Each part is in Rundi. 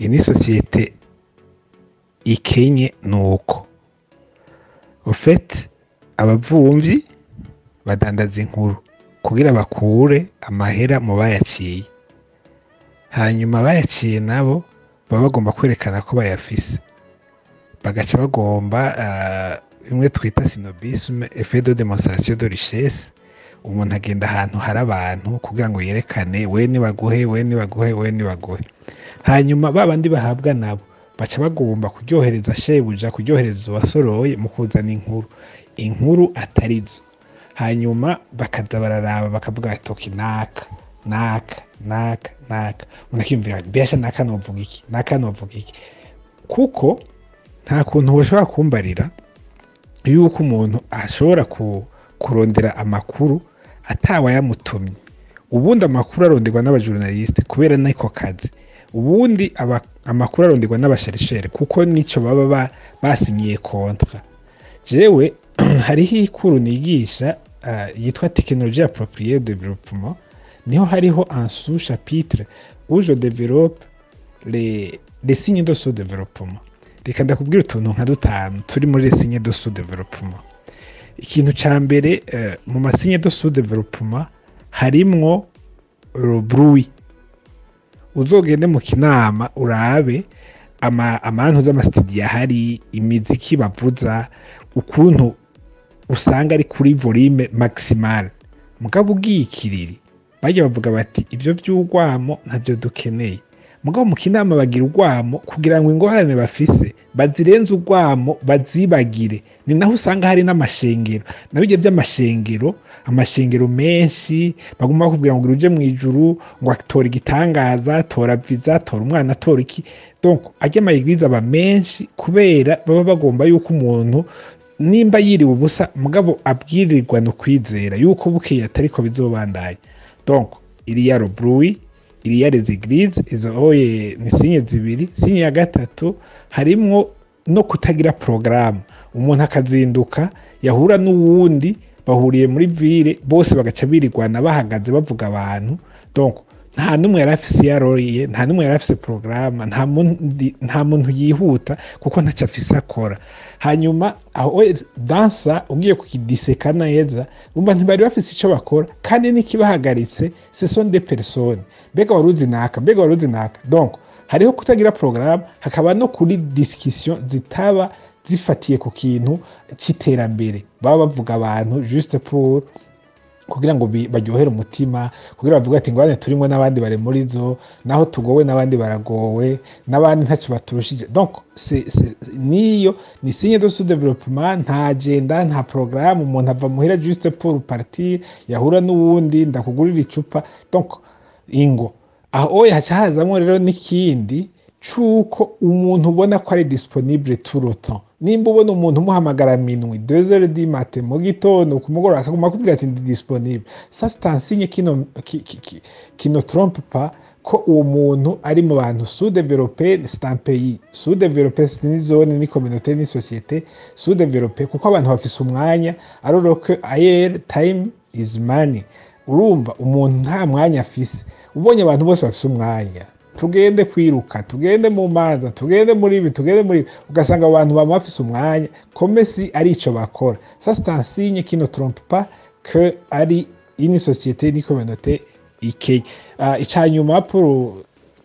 ini societe ikenye nuko ufite abavumvyi badandaza inkuru kugira bakure amahera mu bayaciye, hanyuma bayaciye nabo baba bagomba kwerekana ko bayafise, bagaca bagomba bimwe twita synobisme, effet de démonstration de richesse. Umuntu agenda ahantu hari abantu kugira ngo yerekane we ni baguhe, we ni baguhe, we ni baguhe, hanyuma babandi bahabwa nabo baca bagomba kuryohereza shebuja, kuryohereza uwasoroye mu kuzana inkuru atarizo, hanyuma bakaza bararaba bakavuga ati toki naka unakimvira mbese naka novuga iki, kuko nta kuntu woshobora kumbarira yuko umuntu ashobora kurondera amakuru atawa yamutumye. Ubundi amakuru aronderwa n'abajournaliste kubera niko kazi, ubundi amakuru aronderwa n'abasherishere kuko nico baba basinyiye kontra. Jewe hariho ikuru nigisha yitwa technologie appropriée de développement, niho hariho un sous-chapitre où je développe les signes de sous-développement. Reka ndakubwira utuntu nka dutanu turi muri les signes de sous-développement. Ikintu ca mbere mu masinye de sous-développement harimwo bruit. Uzogende mu kinama urabe amantu z'amastudio ahari, imiziki bavuza, ukuntu usanga ari kuri volume maximale, mugabo ugiye ikiriri bajya bavuga bati ibyo by'urwamo ntabyo dukeneye. Mugabo mu kinama bagira urwamo kugira ngo ingorane bafise bazirenze urwamo bazibagire. Ni naho usanga hari n'amashengero, nabije amashengero menshi bagomba kubwira ngo uje mu ijuru, ngo atora igitangaza, tora visa, tora umwana, tora iki. Donc ajya amayigwiza aba menshi kubera baba bagomba yuko umuntu nimba yiriwe ubusa mugabo abwirirwa no kwizera yuko bukeye atariko bizobandanya. Donc il y a le bruit, il y a les églises, izo oye ni sinye zibiri. Sinye ya gatatu harimwo no kutagira programme. Umuntu akazinduka yahura n'uwundi bahuriye muri ville bose bagaca birirwana bahagaze bavuga abantu. Donc nta numwe yarafise yaroye, nta numwe yarafise programme, nta muntu yihuta kuko ntaca afise akora. Hanyuma aho dansa ugiye kukidiseka neza umva ntibari bafise ico bakora kandi nikibahagaritse ce sont des personnes. Mbega waruzi naka. Donc hariho kutagira programme, hakaba no kuri discussion zitaba zifatiye ku kintu c'iterambere. Baba bavuga abantu juste pour kugira ngo baryohere umutima, kugira bavuga ati ngwane turimo n'abandi bare muri zo, naho tugowe n'abandi baragowe, n'abandi ntaco baturushije. Donc ni signe de sous-développement, nta agenda, nta programme. Umuntu ava muhira juste pour partir, yahura n'uwundi ndakugurira icupa. Donc ingo aho haca hazamwo rero n'ikindi cuko umuntu ubona ko ari disponible tout le temps. Nimba ubona umuntu umuhamagara minuit 2h du matin mu gitondo kumugora akaguma kubwira ati ndi disponible, ça c'est un signe qui ne trompe pas ko uwo muntu ari mu bantu sous-développé. C'est un pays sous-développé, c'est une zone, ni communauté, ni société sous-développé kuko abantu bafise umwanya, alors que ailleurs time is money. Urumva umuntu nta mwanya afise. Ubonye abantu bose bafise umwanya, tugende kwiruka, tugende mu manza, tugende muri ibi, ugasanga abantu bamafise umwanya komesi ari ico bakora. Ça c'est un signe qui ne trompe pas que ari une société, ni communauté ikeye. Icanyuma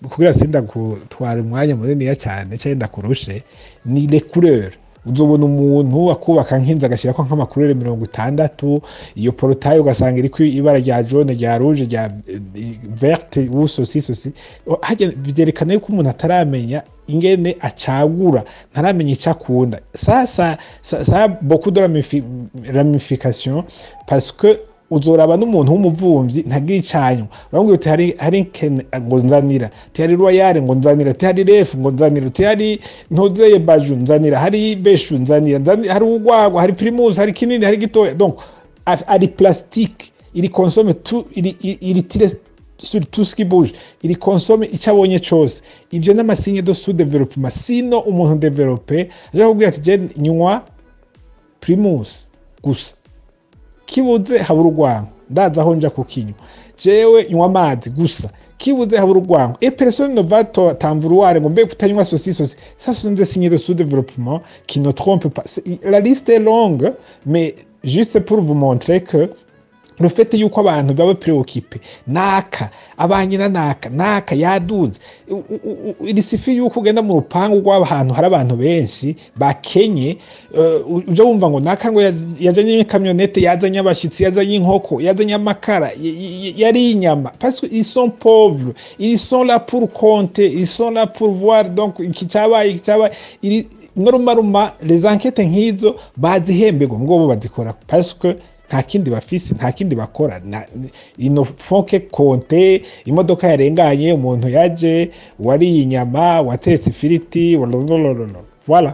kugira sinda gutwara umwanya munini ya cyane cyenda kurushe ni les couleurs. Uzobona umuntu akubaka nk'inzu agashirako nk'amakurere 60, iyo portail ugasanga iri ku ibara rya jaune, rya rouge, rya verte, ou ceci. Haje byerekana yuko umuntu ataramenya ingene acagura, ntaramenya icakunda. Ça beaucoup de ramifications parce que uzoraba n'umuntu w'umuvumvyi ntagira icanywa. Urambwira uti hari ngo nzanira, hari royale ngo nzanira, hari ref ngo nzanira, hari ntozeye baju nzanira, hari beshu nzanira, hari ugwagwa, hari primus, hari kinini, hari gitoya. Donc ari plastique, il consomme tout, il tire sur tout ce qui bouge, il consomme icabonye cyose. Ivyo n'amasigne de sous-développement. Sino umuntu développé aje kubwira ati je nywa primus gusa, kibuze habura urwango ndaza aho nja kukinywa, jewe nywa amazi gusa, kibuze habura urwango et personne ne va t'en vouloir ngo mbe kutanywa ceci. Ça sont des signes de sous-développement qui ne trompent pas. La liste est longue, mais juste pour vous montrer que le fait yuko abantu baba préoccupé naka abanyina naka yaduze irisifi yuko ugenda mu rupangu rw'abantu hari abantu benshi bakenye uje wumva ngo naka ngo yazanye kamyonete yazanye abashitsi yazanye inkoko yazanye amakara yari inyama parce que ils sont pauvres, ils sont là pour compter, ils sont là pour voir donc ikicabaye normalement les enquêtes nk'izo bazihembego ngo bo bazikora parce que nta kindi bafise nta kindi bakora ino fonke konte imodoka yarenganye umuntu yaje wari inyama watetse ifiriti voilà.